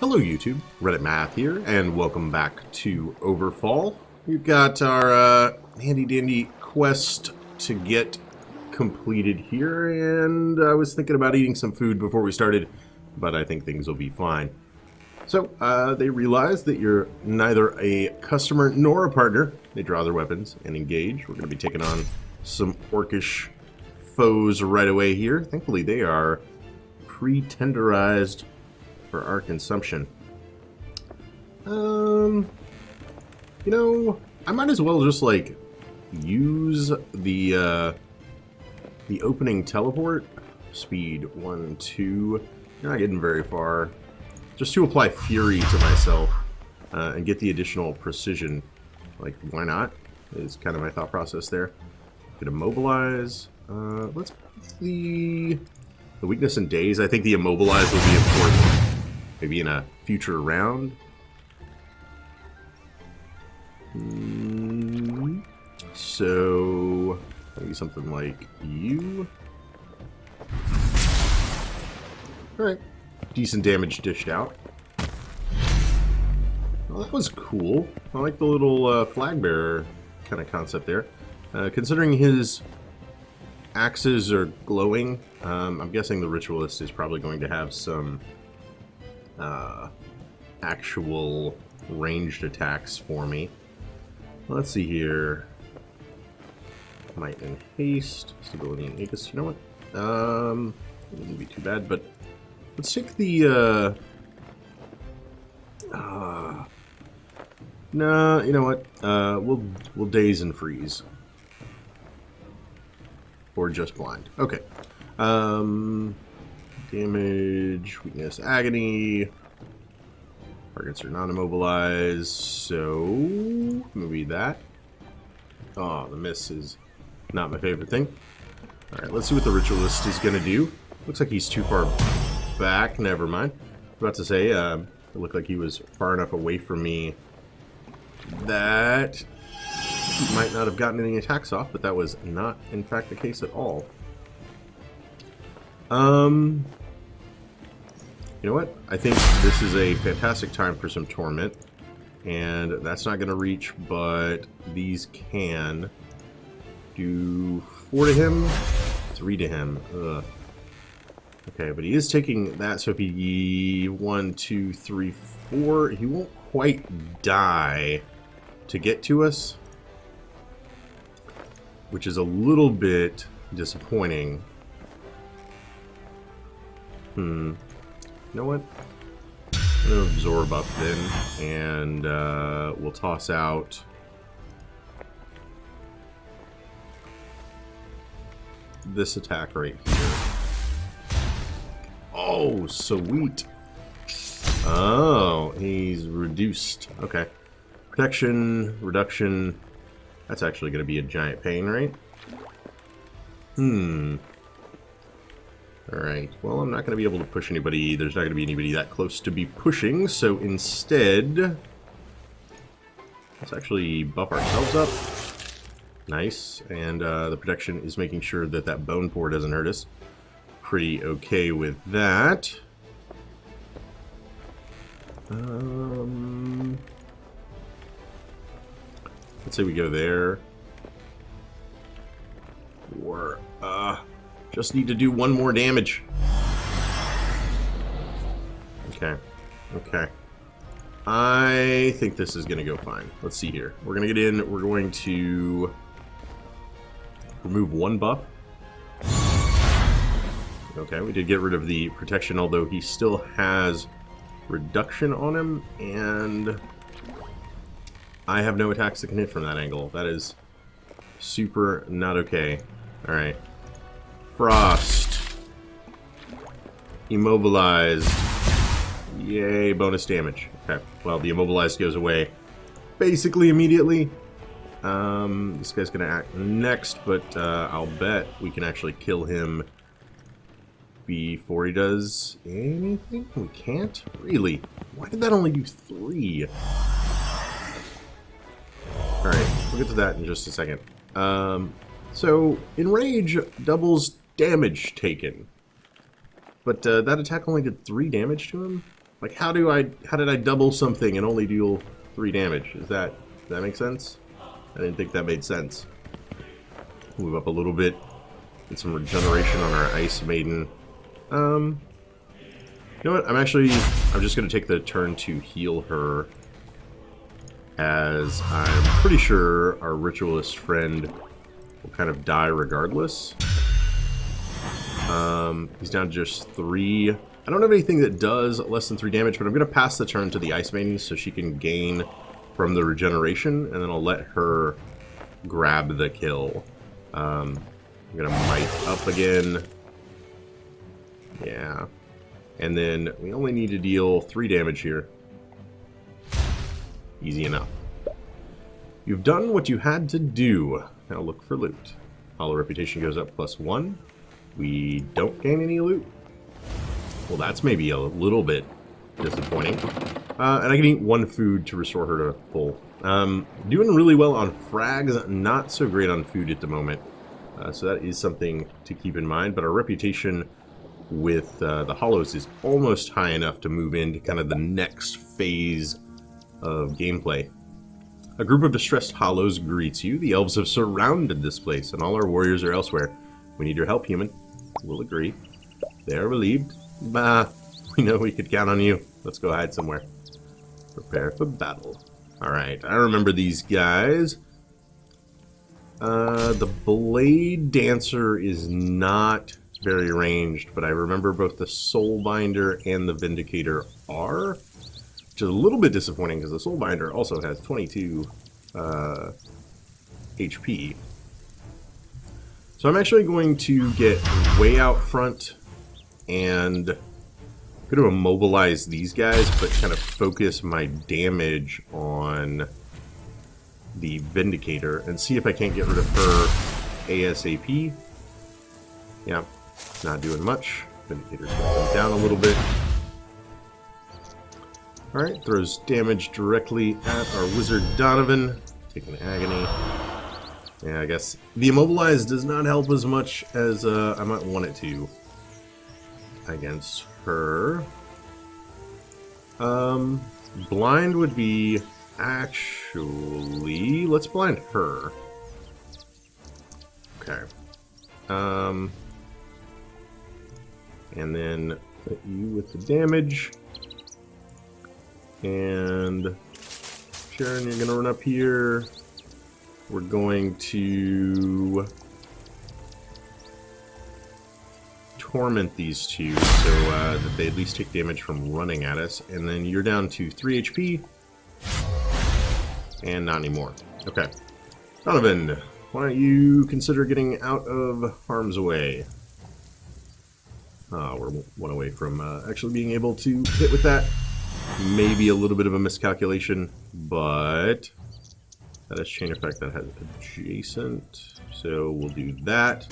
Hello YouTube, RedAtMath here, and welcome back to Overfall. We've got our handy-dandy quest to get completed here, and I was thinking about eating some food before we started, but I think things will be fine. So, they realize that you're neither a customer nor a partner. They draw their weapons and engage. We're going to be taking on some orcish foes right away here. Thankfully, they are pre-tenderized for our consumption. You know, I might as well just like use the opening teleport speed 1, 2. You're not getting very far. Just to apply fury to myself and get the additional precision. Like, why not? Is kind of my thought process there. Could immobilize. Let's put the weakness in daze. I think the immobilize will be important. Maybe in a future round. So maybe something like you. Alright. Decent damage dished out. Well, that was cool. I like the little flag bearer kind of concept there. Considering his axes are glowing, I'm guessing the ritualist is probably going to have some actual ranged attacks for me. Let's see here. Might and haste, stability and Aegis. You know what? It wouldn't be too bad, but let's take the nah, you know what? We'll daze and freeze. Or just blind. Okay. Damage, weakness, agony. Targets are not immobilized, so maybe that. Oh, the miss is not my favorite thing. Alright, let's see what the ritualist is going to do. Looks like he's too far back. Never mind. I was about to say, it looked like he was far enough away from me that he might not have gotten any attacks off, but that was not, in fact, the case at all. You know what? I think this is a fantastic time for some torment. And that's not going to reach, but these can do 4 to him, 3 to him. Ugh. Okay, but he is taking that, so if he 1, 2, 3, 4, he won't quite die to get to us, which is a little bit disappointing. You know what? I'm going to absorb up then, and we'll toss out this attack right here. Oh, sweet. Oh, he's reduced. Okay. Protection, reduction. That's actually going to be a giant pain, right? Alright, well, I'm not going to be able to push anybody. There's not going to be anybody that close to be pushing, so instead, let's actually buff ourselves up. Nice, and the protection is making sure that that bone pour doesn't hurt us. Pretty okay with that. Let's say we go there. Or, just need to do 1 more damage. Okay. Okay. I think this is going to go fine. Let's see here. We're going to get in. We're going to remove 1 buff. Okay, we did get rid of the protection, although he still has reduction on him, and I have no attacks that can hit from that angle. That is super not okay. Alright. Frost. Immobilized. Yay, bonus damage. Okay, well, the immobilized goes away basically immediately. This guy's gonna act next, but I'll bet we can actually kill him before he does anything. We can't? Really? Why did that only do 3? Alright, we'll get to that in just a second. So, Enrage doubles damage taken. But that attack only did 3 damage to him? Like, how did I double something and only deal 3 damage? Does that make sense? I didn't think that made sense. Move up a little bit. Get some regeneration on our Ice Maiden. You know what? I'm just going to take the turn to heal her, as I'm pretty sure our Ritualist friend will kind of die regardless. He's down to just 3. I don't have anything that does less than 3 damage, but I'm going to pass the turn to the Ice Maiden so she can gain from the regeneration, and then I'll let her grab the kill. I'm going to Might up again. Yeah. And then we only need to deal 3 damage here. Easy enough. You've done what you had to do. Now look for loot. Hollow Reputation goes up +1. We don't gain any loot. Well, that's maybe a little bit disappointing. And I can eat 1 food to restore her to full. Doing really well on frags, not so great on food at the moment. So that is something to keep in mind. But our reputation with the Hollows is almost high enough to move into kind of the next phase of gameplay. A group of distressed Hollows greets you. The elves have surrounded this place, and all our warriors are elsewhere. We need your help, human. We'll agree. They are relieved. Bah, we know we could count on you. Let's go hide somewhere. Prepare for battle. Alright, I remember these guys. The Blade Dancer is not very ranged, but I remember both the Soulbinder and the Vindicator are, which is a little bit disappointing because the Soulbinder also has 22 HP. So I'm actually going to get way out front and I'm going to immobilize these guys, but kind of focus my damage on the Vindicator and see if I can't get rid of her ASAP. Yeah, not doing much. Vindicator's going down a little bit. Alright, throws damage directly at our Wizard Donovan. Taking Agony. Yeah, I guess the Immobilize does not help as much as I might want it to against her. Blind would be actually... let's blind her. Okay. And then hit you with the damage. And Sharon, you're gonna run up here. We're going to torment these two so that they at least take damage from running at us. And then you're down to 3 HP. And not anymore. Okay. Donovan, why don't you consider getting out of harm's way? We're 1 away from actually being able to hit with that. Maybe a little bit of a miscalculation, but that is chain effect that has adjacent. So we'll do that.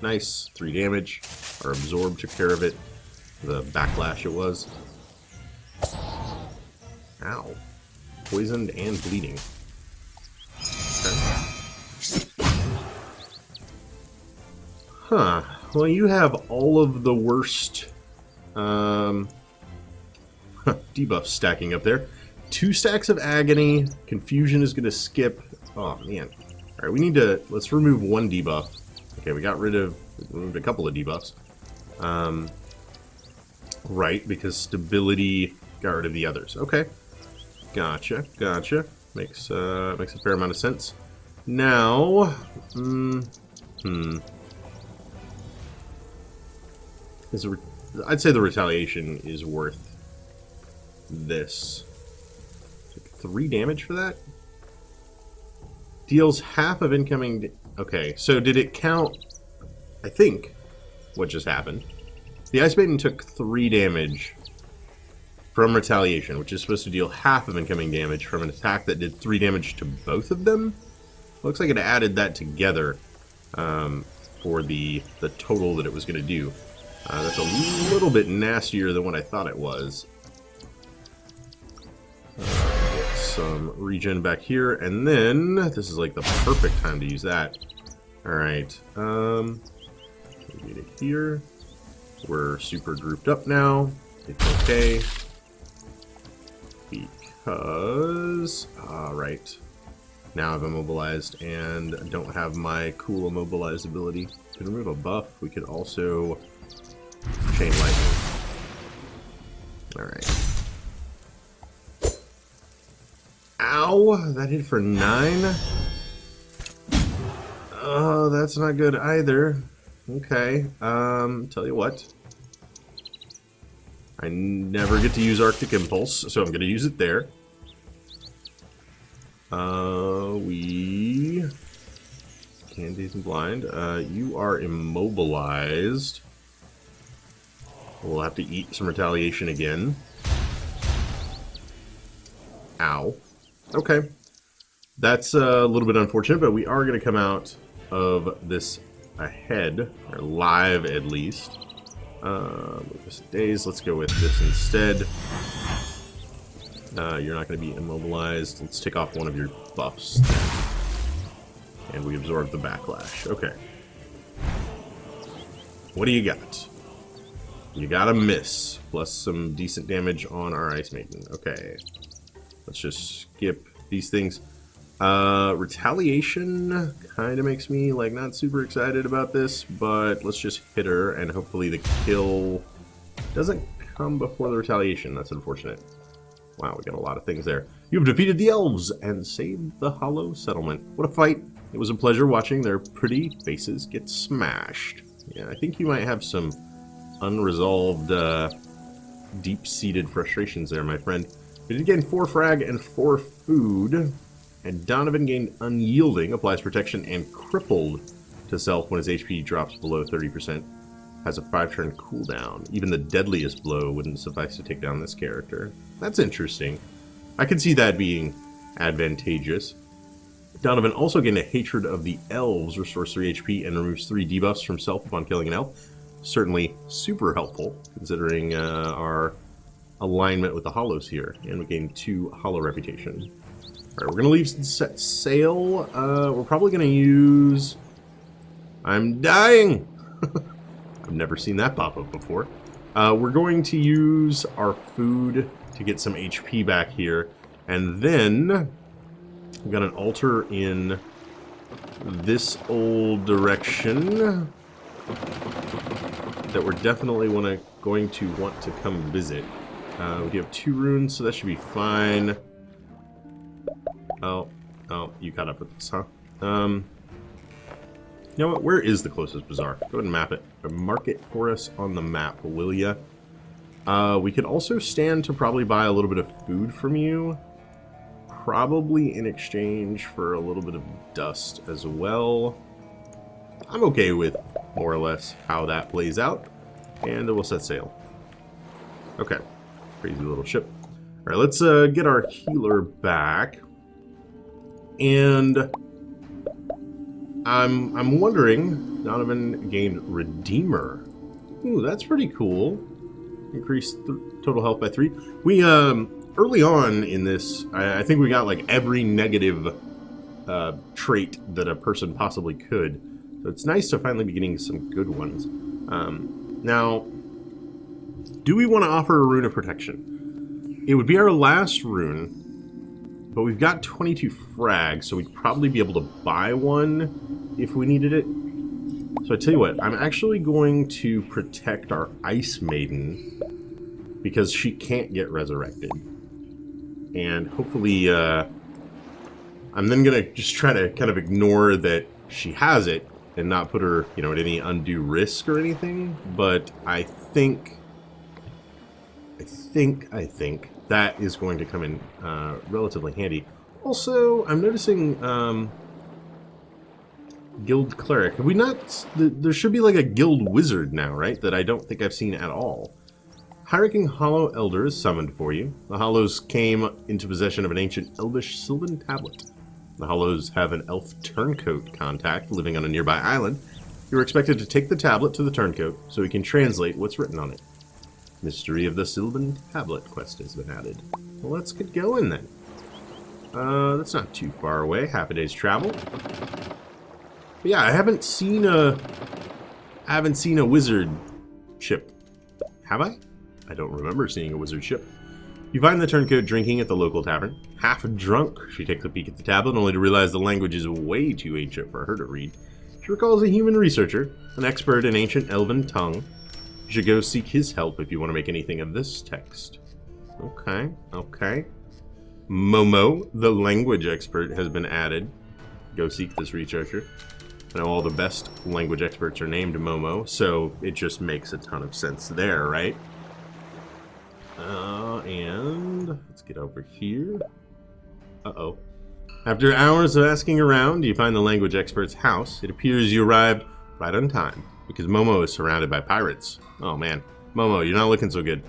Nice. 3 damage. Our absorb took care of it. The backlash it was. Ow. Poisoned and bleeding. Okay. Huh. Well, you have all of the worst debuffs stacking up there. 2 stacks of Agony. Confusion is going to skip. Oh, man. Alright, we need to... let's remove 1 debuff. Okay, we removed a couple of debuffs. Right, because stability got rid of the others. Okay. Gotcha, gotcha. Makes a fair amount of sense. Now... I'd say the retaliation is worth this. 3 damage for that? Deals half of incoming... okay, so did it count... I think what just happened. The Ice Maiden took 3 damage from retaliation, which is supposed to deal half of incoming damage from an attack that did 3 damage to both of them. Looks like it added that together for the total that it was going to do. That's a little bit nastier than what I thought it was. Get some regen back here, and then this is like the perfect time to use that. Alright, get it here. We're super grouped up now. It's okay. Because... Alright. Now I've immobilized and don't have my cool immobilize ability. We could remove a buff. We could also chain lightning. Alright. Ow! That hit for 9. Oh, that's not good either. Okay. Tell you what. I never get to use Arctic Impulse, so I'm going to use it there. We... Candies and Blind. You are immobilized. We'll have to eat some retaliation again. Ow. Okay. That's a little bit unfortunate, but we are going to come out of this ahead, or live at least. Days, let's go with this instead. You're not going to be immobilized. Let's take off one of your buffs. And we absorb the backlash. Okay. What do you got? You got a miss, plus some decent damage on our Ice Maiden. Okay. Let's just skip these things. Retaliation kind of makes me, like, not super excited about this, but let's just hit her, and hopefully the kill doesn't come before the retaliation. That's unfortunate. Wow, we got a lot of things there. You have defeated the elves and saved the Hollow Settlement. What a fight. It was a pleasure watching their pretty faces get smashed. Yeah, I think you might have some unresolved, deep-seated frustrations there, my friend. We did gain 4 frag and 4 food. And Donovan gained Unyielding, applies protection, and Crippled to self when his HP drops below 30%. Has a 5-turn cooldown. Even the deadliest blow wouldn't suffice to take down this character. That's interesting. I could see that being advantageous. Donovan also gained a Hatred of the Elves, restores 3 HP, and removes 3 debuffs from self upon killing an elf. Certainly super helpful, considering our alignment with the Hollows here. And we gained 2 Hollow Reputation. Alright, we're going to leave set sail. We're probably going to use... I'm dying! I've never seen that pop up before. We're going to use our food to get some HP back here. And then... we've got an altar in this old direction that we're definitely going to want to come visit. We do have 2 runes, so that should be fine. Oh, you caught up with this, huh? You know what? Where is the closest bazaar? Go ahead and map it. Or mark it for us on the map, will ya? We could also stand to probably buy a little bit of food from you. Probably in exchange for a little bit of dust as well. I'm okay with more or less how that plays out. And we'll set sail. Okay. Crazy little ship. Alright, let's get our healer back. And I'm wondering, Donovan gained Redeemer. Ooh, that's pretty cool. Increased total health by 3. We early on in this, I think we got like every negative trait that a person possibly could. So it's nice to finally be getting some good ones. Now, do we want to offer a rune of protection? It would be our last rune. But we've got 22 frags, so we'd probably be able to buy one if we needed it. So I tell you what, I'm actually going to protect our Ice Maiden because she can't get resurrected. And hopefully, I'm then going to just try to kind of ignore that she has it and not put her, you know, at any undue risk or anything. But I think that is going to come in relatively handy. Also, I'm noticing Guild Cleric. Have we not... There should be like a Guild Wizard now, right? That I don't think I've seen at all. High-ranking Hollow Elder is summoned for you. The Hollows came into possession of an ancient Elvish Sylvan tablet. The Hollows have an elf turncoat contact living on a nearby island. You're expected to take the tablet to the turncoat so he can translate what's written on it. Mystery of the Sylvan Tablet quest has been added. Well, let's get going then. That's not too far away. Half a day's travel. But yeah, I haven't seen a wizard ship. Have I? I don't remember seeing a wizard ship. You find the turncoat drinking at the local tavern. Half drunk, she takes a peek at the tablet, only to realize the language is way too ancient for her to read. She recalls a human researcher, an expert in ancient elven tongue. You should go seek his help if you want to make anything of this text. Okay, okay. Momo, the language expert, has been added. Go seek this researcher. I know all the best language experts are named Momo, so it just makes a ton of sense there, right? And let's get over here. Uh-oh. After hours of asking around, you find the language expert's house. It appears you arrived right on time, because Momo is surrounded by pirates. Oh man, Momo, you're not looking so good.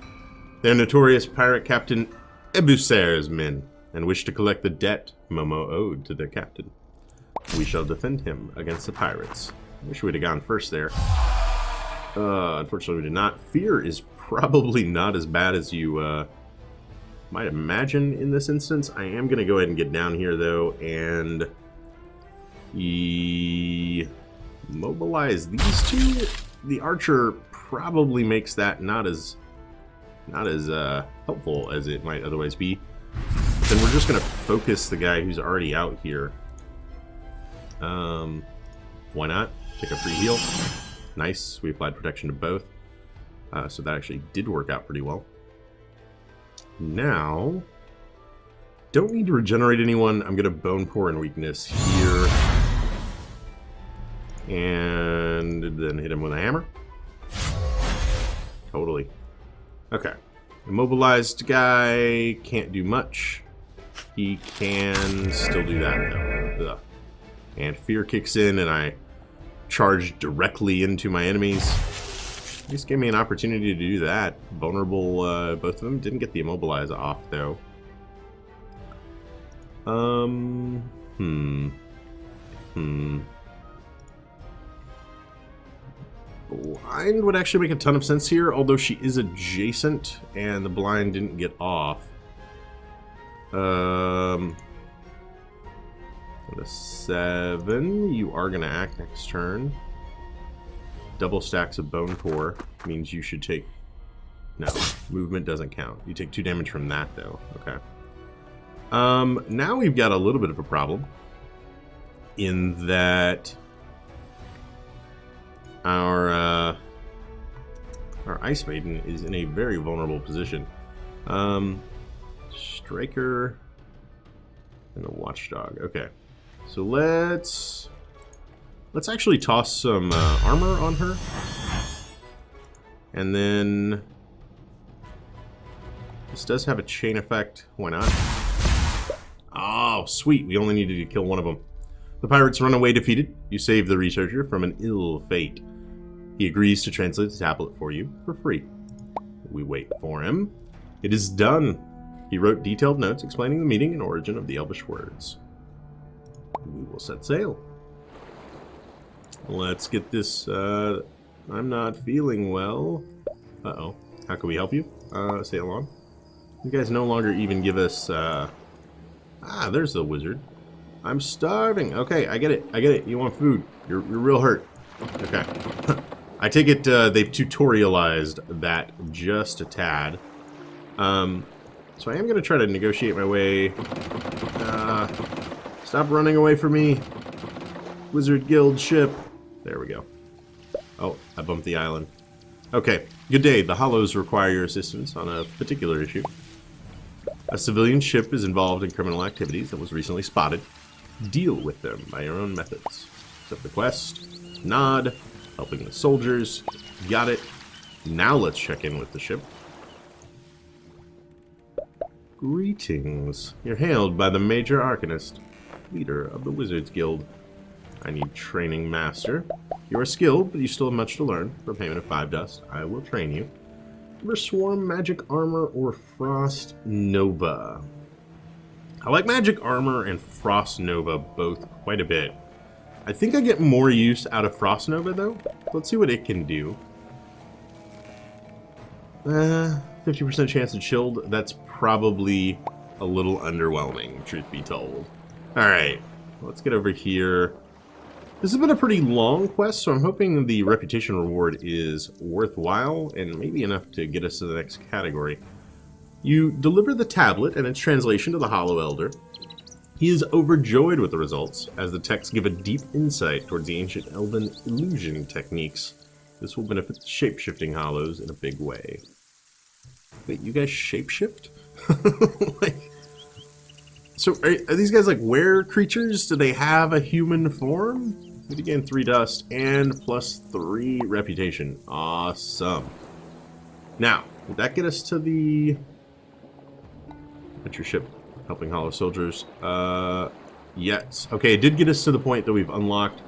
They're notorious pirate captain Ebuser's men, and wish to collect the debt Momo owed to their captain. We shall defend him against the pirates. Wish we'd have gone first there. Unfortunately we did not. Fear is probably not as bad as you might imagine in this instance. I am going to go ahead and get down here though and mobilize these two. The archer probably makes that not as helpful as it might otherwise be. But then we're just going to focus the guy who's already out here. Why not? Take a free heal. Nice. We applied protection to both. So that actually did work out pretty well. Now, don't need to regenerate anyone. I'm going to bone pour and weakness here. And then hit him with a hammer. Totally. Okay. Immobilized guy can't do much. He can still do that though. Ugh. And fear kicks in and I charge directly into my enemies. At least gave me an opportunity to do that. Vulnerable, both of them. Didn't get the immobilize off though. Blind would actually make a ton of sense here, although she is adjacent and the blind didn't get off. With a 7, you are going to act next turn. Double stacks of bone core means you should take... No, movement doesn't count. You take 2 damage from that though. Okay. Now we've got a little bit of a problem in that our Ice Maiden is in a very vulnerable position. Striker and a Watchdog. Okay, so let's actually toss some armor on her, and then this does have a chain effect. Why not? Oh, sweet! We only needed to kill one of them. The pirates run away defeated. You save the researcher from an ill fate. He agrees to translate the tablet for you for free. We wait for him. It is done. He wrote detailed notes explaining the meaning and origin of the Elvish words. We will set sail. Let's get this, I'm not feeling well. Uh-oh. How can we help you? Sail on. You guys no longer even give us, there's the wizard. I'm starving. Okay, I get it. I get it. You want food. You're real hurt. Okay. I take it they've tutorialized that just a tad. So I am going to try to negotiate my way. Stop running away from me. Wizard Guild ship. There we go. Oh, I bumped the island. Okay, good day. The Hollows require your assistance on a particular issue. A civilian ship is involved in criminal activities that was recently spotted. Deal with them by your own methods. Accept the quest. Nod. Helping the soldiers. Got it. Now let's check in with the ship. Greetings. You're hailed by the Major Arcanist, leader of the Wizards Guild. I need training master. You are skilled, but you still have much to learn. For payment of 5 dust, I will train you. Ever swarm magic armor or frost nova? I like magic armor and frost nova both quite a bit. I think I get more use out of frost nova though. Let's see what it can do. 50% chance of chilled. That's probably a little underwhelming, truth be told. Alright, let's get over here. This has been a pretty long quest, so I'm hoping the reputation reward is worthwhile and maybe enough to get us to the next category. You deliver the tablet and its translation to the Hollow Elder. He is overjoyed with the results, as the texts give a deep insight towards the ancient elven illusion techniques. This will benefit shape-shifting hollows in a big way. Wait, you guys shape-shift? Like, so are these guys like were creatures? Do they have a human form? We gain 3 dust and plus 3 reputation. Awesome. Now, would that get us to the adventure ship helping hollow soldiers? Yes. Okay, it did get us to the point that we've unlocked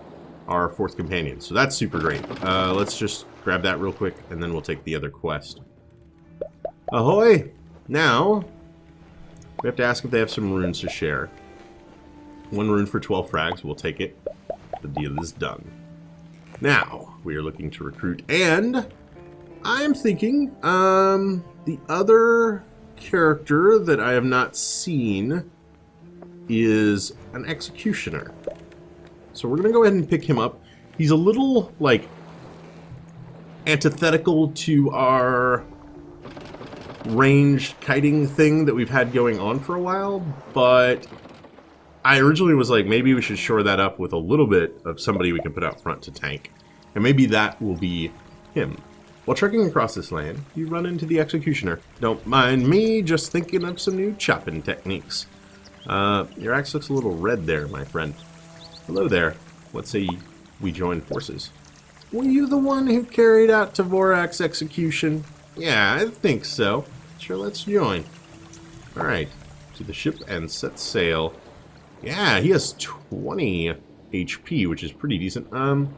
our 4th companion, so that's super great. Let's just grab that real quick, and then we'll take the other quest. Ahoy! Now, we have to ask if they have some runes to share. 1 rune for 12 frags, we'll take it. The deal is done. Now, we are looking to recruit, and I'm thinking, the other character that I have not seen is an executioner. So we're going to go ahead and pick him up. He's a little, like, antithetical to our ranged kiting thing that we've had going on for a while, but I originally was like, maybe we should shore that up with a little bit of somebody we can put out front to tank. And maybe that will be him. While trekking across this land, you run into the executioner. Don't mind me, just thinking of some new chopping techniques. Your axe looks a little red there, my friend. Hello there. Let's say we join forces. Were you the one who carried out Tavorak's execution? Yeah, I think so. Sure, let's join. Alright, to the ship and set sail. Yeah, he has 20 HP, which is pretty decent. Oh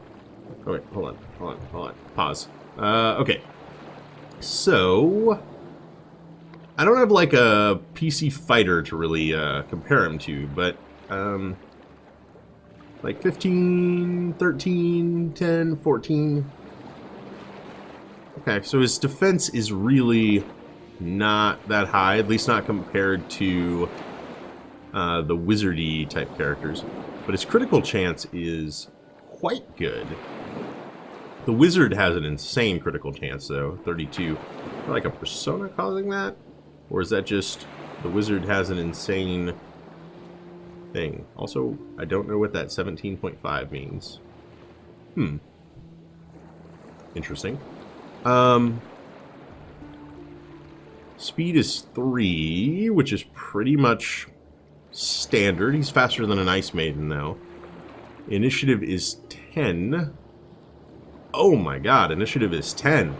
wait, hold on. Pause. Okay. So, I don't have like a PC fighter to really compare him to, but like 15, 13, 10, 14. Okay, so his defense is really not that high, at least not compared to the wizardy type characters. But his critical chance is quite good. The wizard has an insane critical chance, though, 32. Like a persona causing that? Or is that just the wizard has an insane thing? Also, I don't know what that 17.5 means. Interesting. Speed is 3, which is pretty much standard. He's faster than an Ice Maiden, though. Initiative is 10. Oh my god, initiative is 10.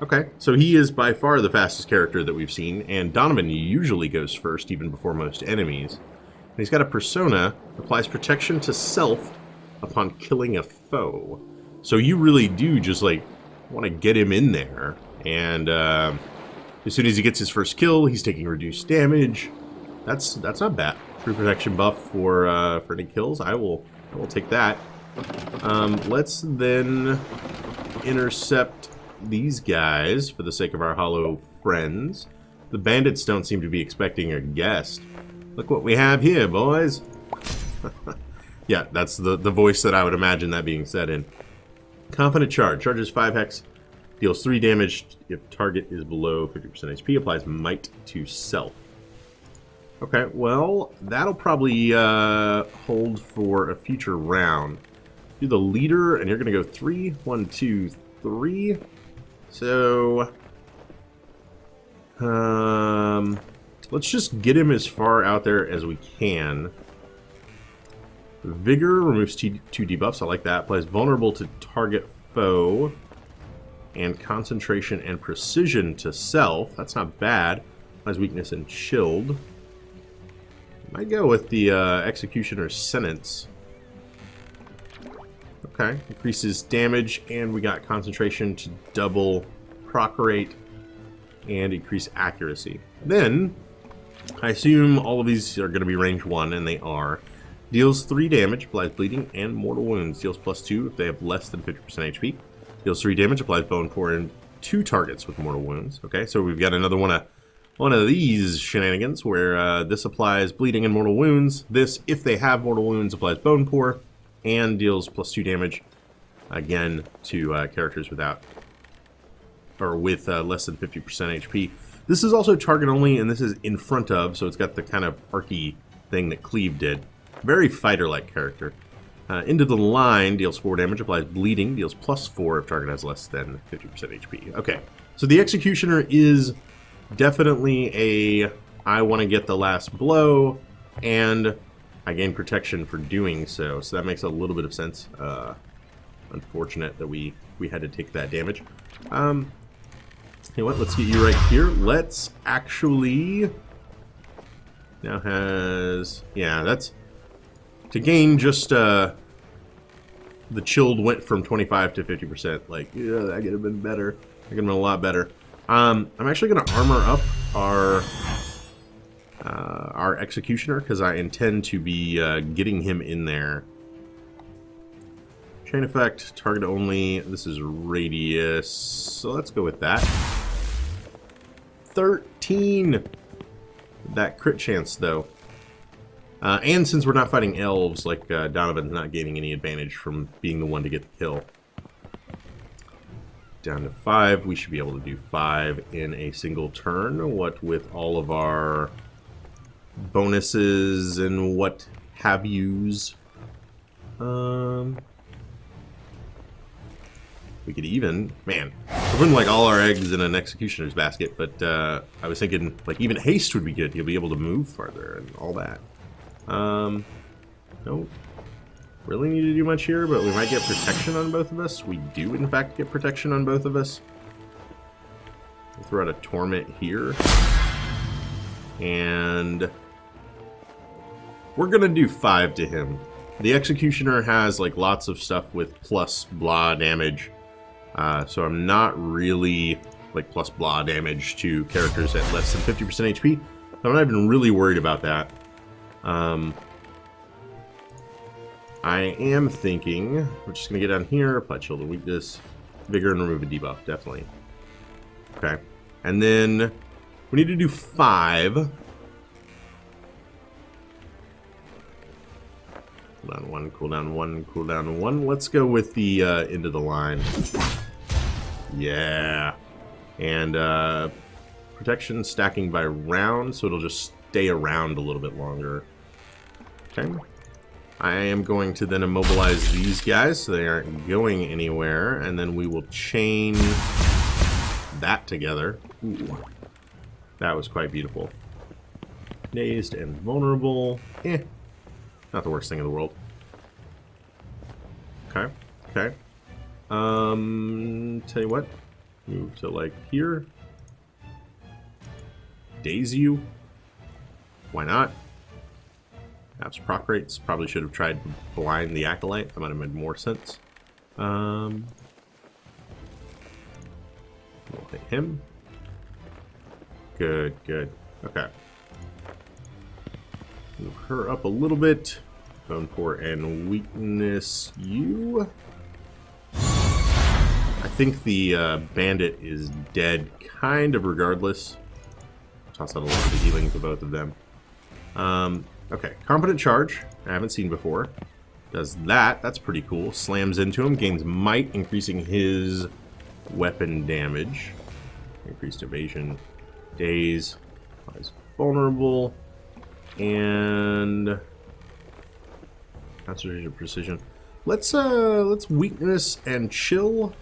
Okay, so he is by far the fastest character that we've seen, and Donovan usually goes first, even before most enemies. And he's got a persona, applies protection to self upon killing a foe. So you really do just, like, want to get him in there, and as soon as he gets his first kill, he's taking reduced damage. That's not bad. True protection buff for any kills. I will take that. Let's then intercept these guys for the sake of our hollow friends. The bandits don't seem to be expecting a guest. Look what we have here, boys. Yeah, that's the voice that I would imagine that being said in. Confident charge. Charges 5 hex. Deals 3 damage if target is below 50% HP. Applies might to self. Okay, well, that'll probably hold for a future round. Do the leader, and you're going to go 3. 1, 2, 3. So, let's just get him as far out there as we can. Vigor removes 2 debuffs. I like that. Applies vulnerable to target foe. And concentration and precision to self. That's not bad. Applies weakness and chilled. Might go with the Executioner's Sentence. Okay. Increases damage, and we got concentration to double proc rate and increase accuracy. Then, I assume all of these are going to be range 1, and they are. Deals 3 damage, applies bleeding and mortal wounds. Deals +2 if they have less than 50% HP. Deals 3 damage, applies bone core and 2 targets with mortal wounds. Okay, so we've got another one of these shenanigans where this applies bleeding and mortal wounds. This, if they have mortal wounds, applies bone core. and deals +2 damage, again, to characters without, or with less than 50% HP. This is also target only, and this is in front of, so it's got the kind of arky thing that Cleave did. Very fighter-like character. Into the line, deals 4 damage, applies bleeding, deals +4 if target has less than 50% HP. Okay, so the Executioner is definitely a I want to get the last blow, and I gain protection for doing so. So that makes a little bit of sense. Unfortunate that we had to take that damage. You know what? Let's get you right here. Let's actually now has that's to gain just the chilled went from 25 to 50%. Like, yeah, that could have been better. That could have been a lot better. I'm actually going to armor up our Executioner because I intend to be getting him in there. Chain effect, target only. This is radius, so let's go with that. 13. That crit chance, though. And since we're not fighting elves, like Donovan's not gaining any advantage from being the one to get the kill. Down to 5. We should be able to do 5 in a single turn. What with all of our bonuses and what have yous. We could even, man, we're putting like all our eggs in an Executioner's basket, but I was thinking like even haste would be good. He'll be able to move farther and all that. Don't really need to do much here, but we might get protection on both of us. We do, in fact, get protection on both of us. We'll throw out a Torment here. And we're going to do 5 to him. The Executioner has like lots of stuff with plus blah damage. So I'm not really like plus blah damage to characters at less than 50% HP. I'm not even really worried about that. I am thinking we're just going to get down here, apply Chill to Weakness, Vigor, and remove a debuff, definitely. Okay. And then we need to do 5. Cooldown 1, cooldown 1, cooldown 1. Let's go with the into the line. Yeah. And protection stacking by round, so it'll just stay around a little bit longer. Okay. I am going to then immobilize these guys so they aren't going anywhere, and then we will chain that together. Ooh. That was quite beautiful. Dazed and vulnerable. Not the worst thing in the world. Okay. Okay. Tell you what. Move to like here. Daze you. Why not? Perhaps proc rates. Probably should have tried blind the Acolyte. That might have made more sense. We'll hit him. Good, good. Okay. Move her up a little bit. Bone Pour and Weakness you. I think the Bandit is dead kind of regardless. Toss out a little bit of healing to both of them. Okay, Competent Charge. I haven't seen before. Does that. That's pretty cool. Slams into him. Gains Might, increasing his weapon damage. Increased evasion. Daze. Is vulnerable. And concentration precision. Let's weakness and chill.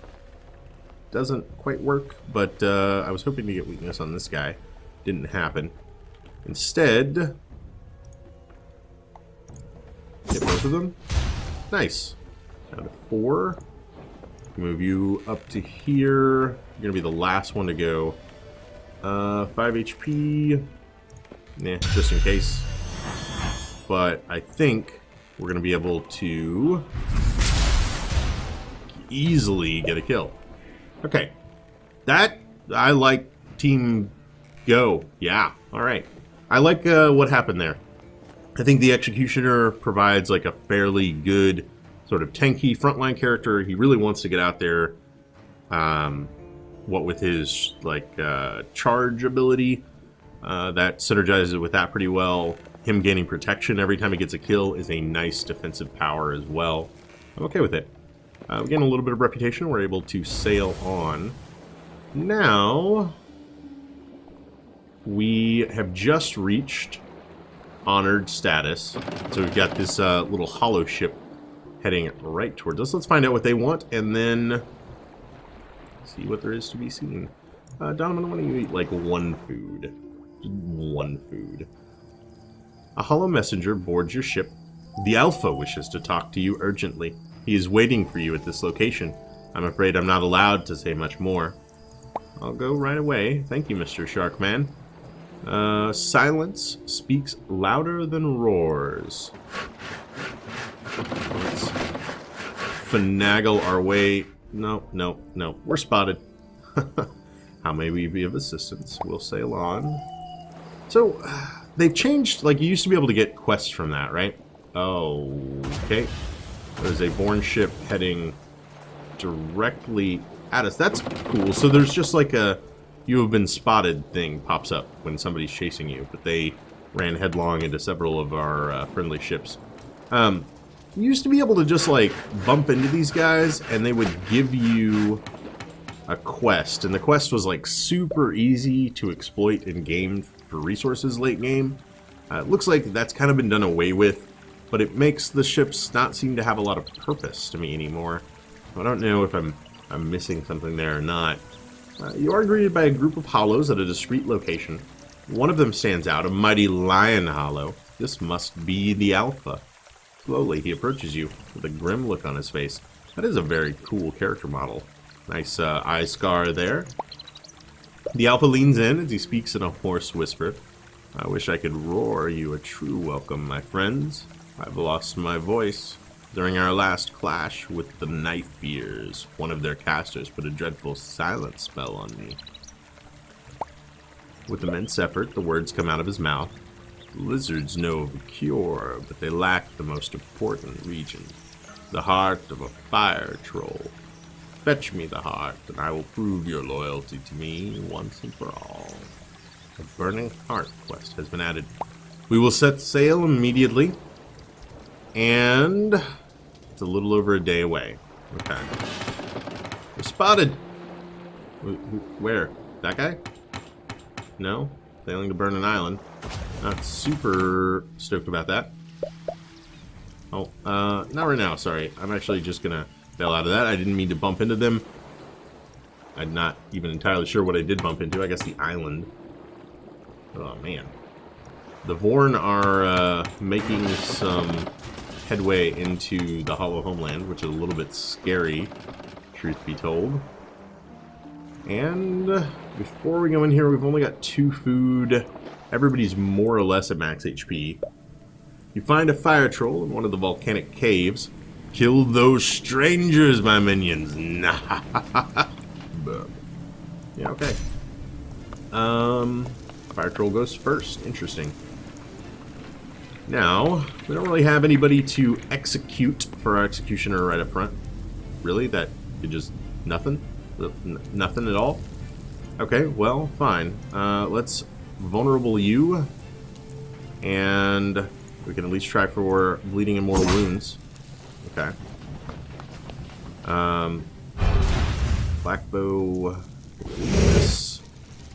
Doesn't quite work, but I was hoping to get weakness on this guy. Didn't happen. Instead, get both of them. Nice. Down to 4. Move you up to here. You're gonna be the last one to go. 5 HP. Nah, just in case. But I think we're gonna be able to easily get a kill. Okay. That, I like Team Go. Yeah, alright. I like what happened there. I think the Executioner provides like a fairly good sort of tanky frontline character. He really wants to get out there. What with his like charge ability, that synergizes with that pretty well. him gaining protection every time he gets a kill is a nice defensive power as well. I'm okay with it. We gain a little bit of reputation. We're able to sail on. Now, we have just reached honored status. So we've got this little hollow ship heading right towards us. Let's find out what they want and then see what there is to be seen. Donovan, why don't you eat like one food? Just one food. A hollow messenger boards your ship. The Alpha wishes to talk to you urgently. He is waiting for you at this location. I'm afraid I'm not allowed to say much more. I'll go right away. Thank you, Mr. Sharkman. Silence speaks louder than roars. Let's finagle our way. No. We're spotted. How may we be of assistance? We'll sail on. So, they've changed. Like, you used to be able to get quests from that, right? Oh, okay. There's a Born ship heading directly at us. That's cool. So there's just like a "you have been spotted" thing pops up when somebody's chasing you, but they ran headlong into several of our friendly ships. You used to be able to just like bump into these guys and they would give you a quest, and the quest was like super easy to exploit in game for resources late game. It looks like that's kind of been done away with, but it makes the ships not seem to have a lot of purpose to me anymore. I don't know if I'm missing something there or not. You are greeted by a group of hollows at a discreet location. One of them stands out, a mighty lion hollow. This must be the Alpha. Slowly, he approaches you with a grim look on his face. That is a very cool character model. Nice eye scar there. The Alpha leans in as he speaks in a hoarse whisper. I wish I could roar you a true welcome, my friends. I've lost my voice. During our last clash with the Night Fears, one of their casters put a dreadful silence spell on me. With immense effort, the words come out of his mouth. Lizards know of a cure, but they lack the most important region, the heart of a fire troll. Fetch me the heart, and I will prove your loyalty to me once and for all. A Burning Heart quest has been added. We will set sail immediately, and it's a little over a day away. Okay. We're spotted! Where? That guy? No? Sailing to burn an island. Not super stoked about that. Oh, not right now, sorry. I'm actually just gonna bail out of that. I didn't mean to bump into them. I'm not even entirely sure what I did bump into. I guess the island. Oh, man. The Vorn are making some headway into the Hollow Homeland, which is a little bit scary, truth be told. And before we go in here, we've only got 2 food. Everybody's more or less at max HP. You find a fire troll in one of the volcanic caves. Kill those strangers, my minions. Nah. Yeah, okay. Fire troll goes first. Interesting. Now, we don't really have anybody to execute for our executioner right up front. Really? That is just nothing? Nothing at all? Okay, well, fine. Let's vulnerable you. And we can at least try for bleeding and mortal wounds. Okay. Black bow. This.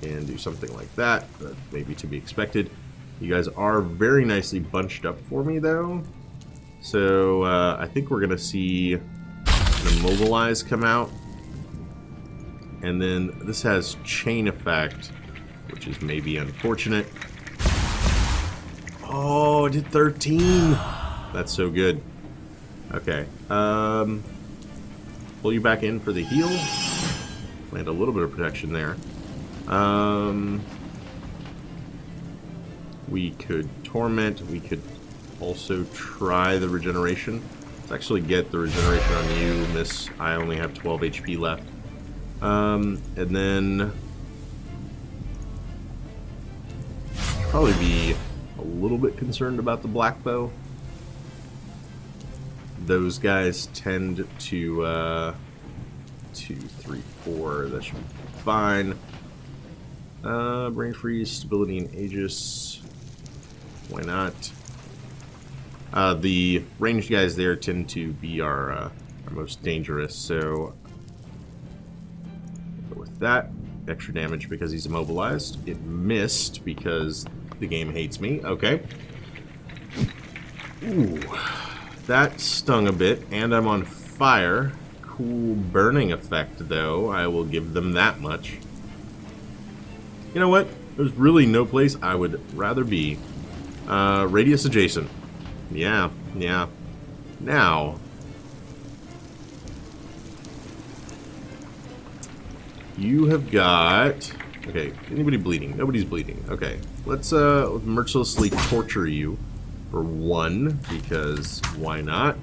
And do something like that. That may be to be expected. You guys are very nicely bunched up for me, though. So, I think we're going to see an immobilize come out. And then this has chain effect, which is maybe unfortunate. Oh, it did 13. That's so good. Okay. Pull you back in for the heal. Land a little bit of protection there. We could torment. We could also try the regeneration. Let's actually get the regeneration on you, miss. I only have 12 HP left. And then probably be a little bit concerned about the black bow. Those guys tend to 2, 3, 4. That should be fine. Brain freeze, stability, and Aegis. Why not? The ranged guys there tend to be our most dangerous, so go with that. Extra damage because he's immobilized. It missed because the game hates me. Okay. Ooh, that stung a bit, and I'm on fire. Cool burning effect, though. I will give them that much. You know what? There's really no place I would rather be. Radius adjacent. Yeah, yeah. Now, you have got... Okay, anybody bleeding? Nobody's bleeding. Okay, let's mercilessly torture you for 1, because why not?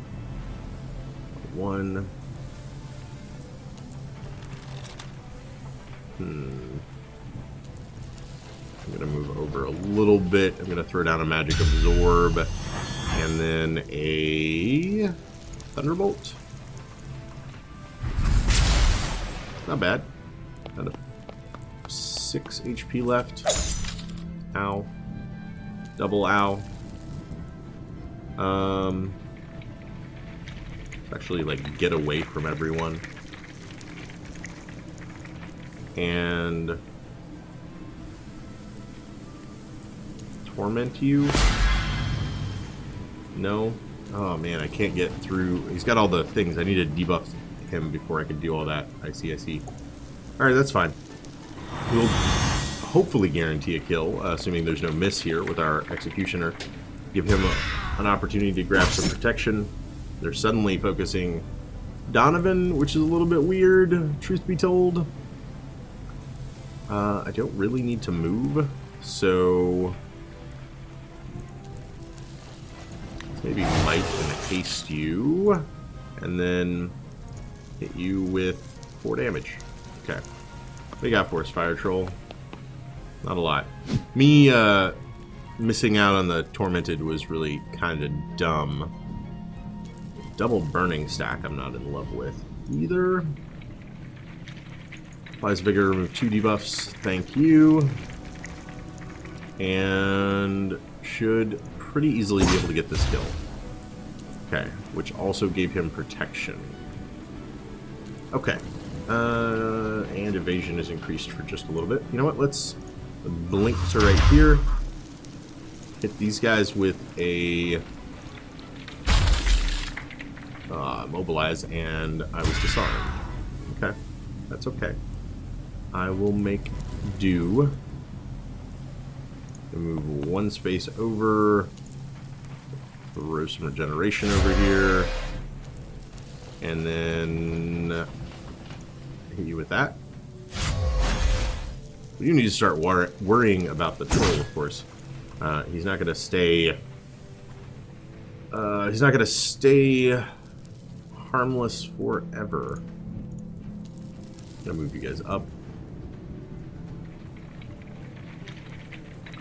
1. I'm going to move over a little bit. I'm going to throw down a magic absorb. And then a thunderbolt. Not bad. Got a 6 HP left. Ow. Double ow. Actually, like, get away from everyone. And torment you. No. Oh man, I can't get through. He's got all the things. I need to debuff him before I can do all that. I see, I see. Alright, that's fine. We'll hopefully guarantee a kill, assuming there's no miss here with our executioner. Give him an opportunity to grab some protection. They're suddenly focusing Donovan, which is a little bit weird, truth be told. I don't really need to move, so maybe might and haste you, and then hit you with 4 damage. Okay. What do you got for us, Fire Troll? Not a lot. Me missing out on the Tormented was really kind of dumb. Double Burning stack I'm not in love with either. Applies Vigor, remove 2 debuffs. Thank you. And should pretty easily be able to get this kill. Okay, which also gave him protection. Okay. And evasion is increased for just a little bit. You know what, let's blink to right here. Hit these guys with a mobilize, and I was disarmed. Okay, that's okay. I will make do. Move 1 space over. Throw some regeneration over here. And then hit you with that. We do need to start worrying about the troll, of course. He's not going to stay. He's not going to stay harmless forever. I'm going to move you guys up.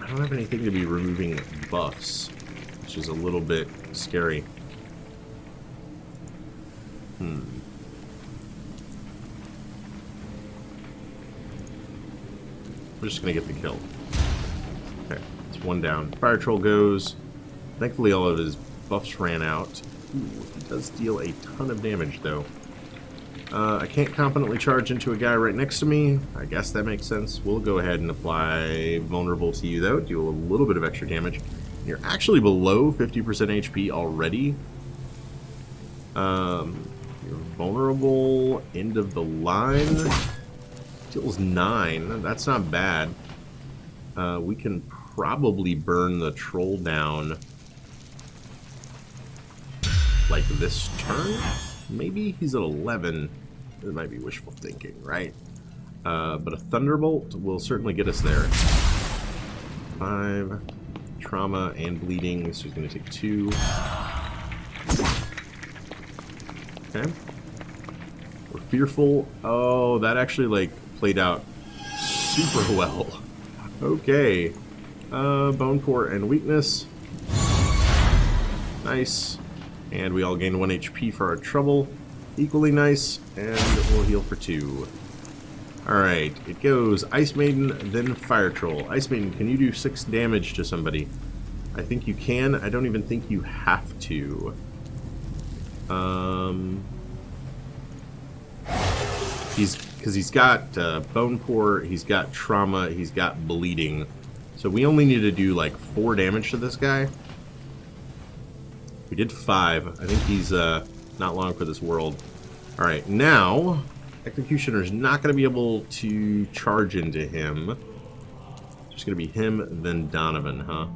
I don't have anything to be removing buffs, which is a little bit scary. We're just gonna get the kill. Okay, it's 1 down. Fire Troll goes. Thankfully all of his buffs ran out. Ooh, he does deal a ton of damage though. I can't confidently charge into a guy right next to me. I guess that makes sense. We'll go ahead and apply Vulnerable to you, though. Do a little bit of extra damage. You're actually below 50% HP already. You're vulnerable. End of the line. Deals 9. That's not bad. We can probably burn the troll down like this turn. Maybe he's at 11. It might be wishful thinking, right? But a Thunderbolt will certainly get us there. 5. Trauma and bleeding. So he's going to take 2. Okay. We're fearful. Oh, that actually, like, played out super well. Okay. Bone Core and Weakness. Nice. And we all gain 1 HP for our trouble. Equally nice. And we'll heal for 2. Alright, it goes Ice Maiden, then Fire Troll. Ice Maiden, can you do 6 damage to somebody? I think you can. I don't even think you have to. He's got bone pore, he's got trauma, he's got bleeding. So we only need to do like 4 damage to this guy. We did 5. I think he's not long for this world. Alright, now Executioner's not going to be able to charge into him. It's just going to be him, then Donovan, huh?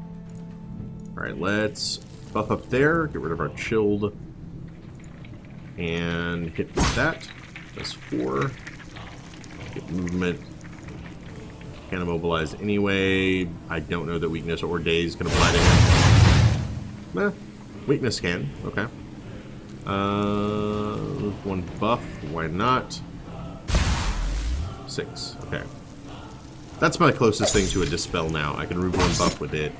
Alright, let's buff up there, get rid of our chilled, and hit with that. That's 4. Get movement. Can't immobilize anyway. I don't know that weakness or daze can apply to him. Weakness can. Okay. 1 buff. Why not? 6. Okay. That's my closest thing to a dispel now. I can remove 1 buff with it.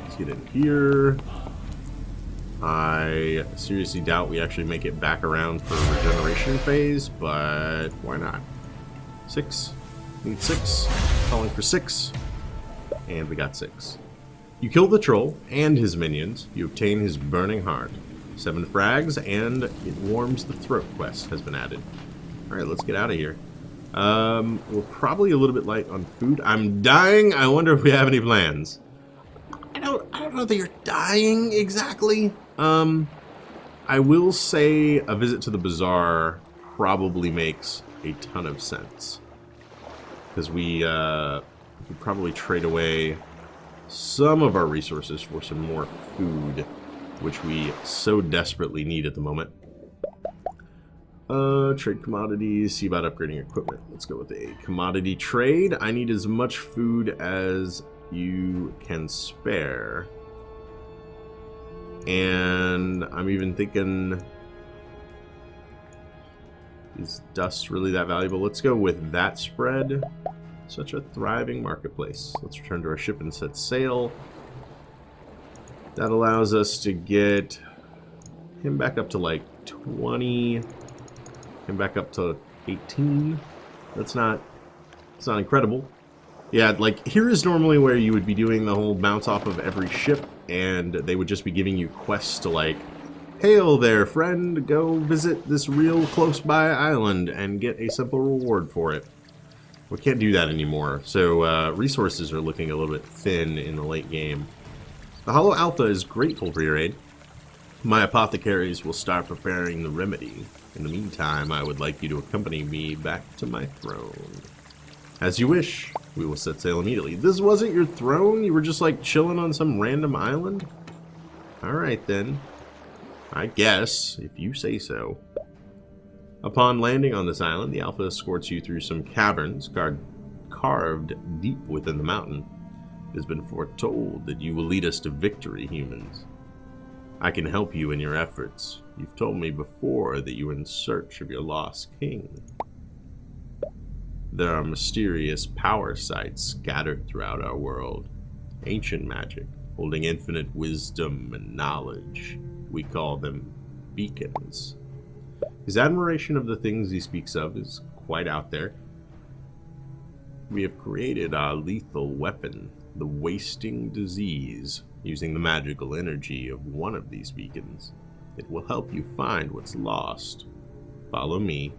Let's get in here. I seriously doubt we actually make it back around for regeneration phase, but why not? 6. Need 6. Calling for 6. And we got 6. You kill the troll and his minions. You obtain his burning heart. 7 frags, and it warms the throat quest has been added. Alright, let's get out of here. We're probably a little bit light on food. I'm dying. I wonder if we have any plans. I don't know that you're dying exactly. I will say a visit to the bazaar probably makes a ton of sense. Because we could probably trade away some of our resources for some more food, which we so desperately need at the moment. Trade commodities, see about upgrading equipment. Let's go with a commodity trade. I need as much food as you can spare. And I'm even thinking, is dust really that valuable? Let's go with that spread. Such a thriving marketplace. Let's return to our ship and set sail. That allows us to get him back up to like 20, him back up to 18. It's not incredible. Yeah, like here is normally where you would be doing the whole bounce off of every ship, and they would just be giving you quests to like, hail there friend, go visit this real close by island and get a simple reward for it. We can't do that anymore, so resources are looking a little bit thin in the late game. The Hollow Alpha is grateful for your aid. My apothecaries will start preparing the remedy. In the meantime, I would like you to accompany me back to my throne. As you wish. We will set sail immediately. This wasn't your throne? You were just like chilling on some random island? Alright then. I guess, if you say so. Upon landing on this island, the Alpha escorts you through some caverns carved deep within the mountain. It has been foretold that you will lead us to victory, humans. I can help you in your efforts. You've told me before that you were in search of your lost king. There are mysterious power sites scattered throughout our world. Ancient magic, holding infinite wisdom and knowledge. We call them beacons. His admiration of the things he speaks of is quite out there. We have created our lethal weapon, the Wasting Disease, using the magical energy of one of these beacons. It will help you find what's lost. Follow me.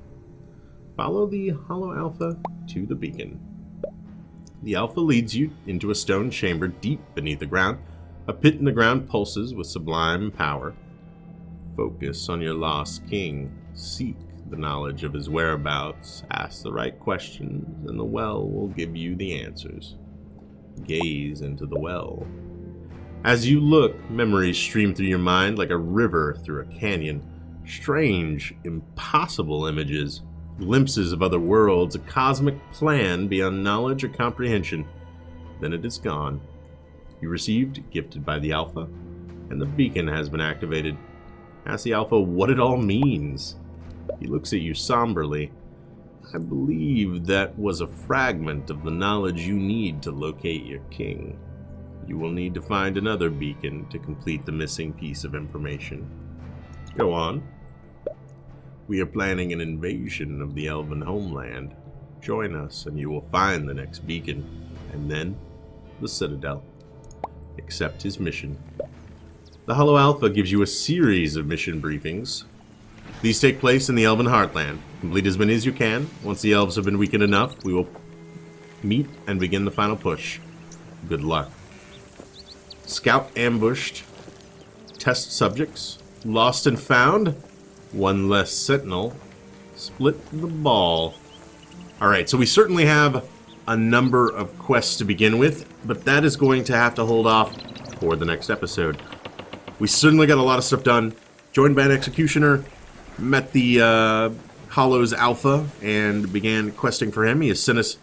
Follow the Hollow Alpha to the beacon. The Alpha leads you into a stone chamber deep beneath the ground. A pit in the ground pulses with sublime power. Focus on your lost king. Seek the knowledge of his whereabouts. Ask the right questions, and the well will give you the answers. Gaze into the well. As you look, memories stream through your mind like a river through a canyon. Strange, impossible images. Glimpses of other worlds, a cosmic plan beyond knowledge or comprehension. Then it is gone. You received, gifted by the Alpha, and the beacon has been activated. Ask the Alpha what it all means. He looks at you somberly. I believe that was a fragment of the knowledge you need to locate your king. You will need to find another beacon to complete the missing piece of information. Go on. We are planning an invasion of the Elven homeland. Join us and you will find the next beacon. And then, the Citadel. Accept his mission. The Hollow Alpha gives you a series of mission briefings. These take place in the Elven Heartland. Complete as many as you can. Once the elves have been weakened enough, we will meet and begin the final push. Good luck. Scout ambushed. Test subjects. Lost and found. One less sentinel. Split the ball. Alright, so we certainly have a number of quests to begin with, but that is going to have to hold off for the next episode. We certainly got a lot of stuff done. Joined by an executioner. Met the Hollows Alpha and began questing for him. He has sent us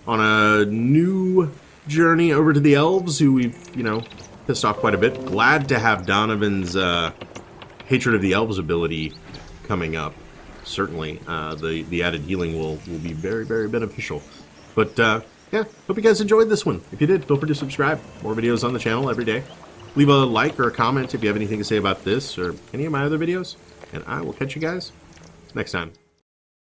on a new journey over to the elves, who we've, pissed off quite a bit. Glad to have Donovan's Hatred of the Elves ability coming up. Certainly, the added healing will be very, very beneficial. But, yeah, hope you guys enjoyed this one. If you did, don't forget to subscribe. More videos on the channel every day. Leave a like or a comment if you have anything to say about this or any of my other videos. And I will catch you guys next time.